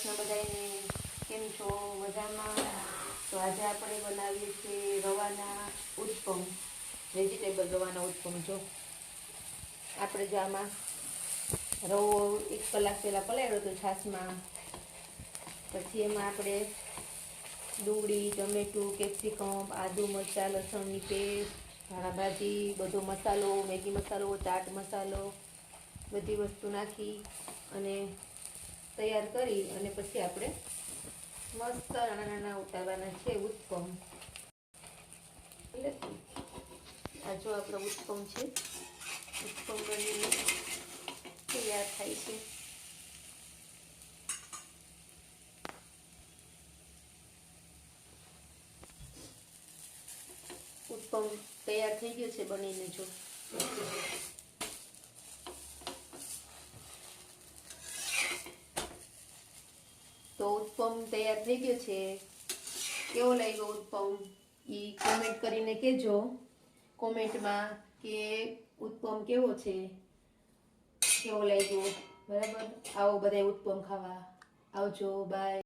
કૃષ્ણ બધાને. કેમ છો? મજામાં? તો આજે આપણે બનાવીએ છીએ રવાના ઉત્પમ, વેજીટેબલ રવાના ઉત્પમ. જો આપણે જો આમાં રવો 1 કલાક પહેલાં પલાળ્યો હતો છાશમાં. પછી એમાં આપણે ડુંગળી, ટમેટું, કેપ્સિકમ, આદુ, મરચાં, લસણની પેસ્ટ, ધાણા ભાજી, બધો મસાલો, મેગી મસાલો, ચાટ મસાલો, બધી વસ્તુ નાખી અને તૈયાર કરી અને પછી આપણે મસ્ત નાના નાના ઉતારવાના છે ઉત્પમ. એટલે આ જો આપણો ઉત્પમ છે, ઉત્પમ બનીને તૈયાર થાય છે. ઉત્પમ તૈયાર થઈ ગયો છે બનીને. જો તો ઉત્પમ તૈયાર થઈ ગયો છે. કેવો લાગ્યો ઉત્પમ એ કોમેન્ટ કરીને કહેજો કોમેન્ટમાં કે ઉત્પમ કેવો છે, કેવો લાગ્યો. બરાબર, આવો બધા ઉત્પમ ખાવા. આવજો, બાય.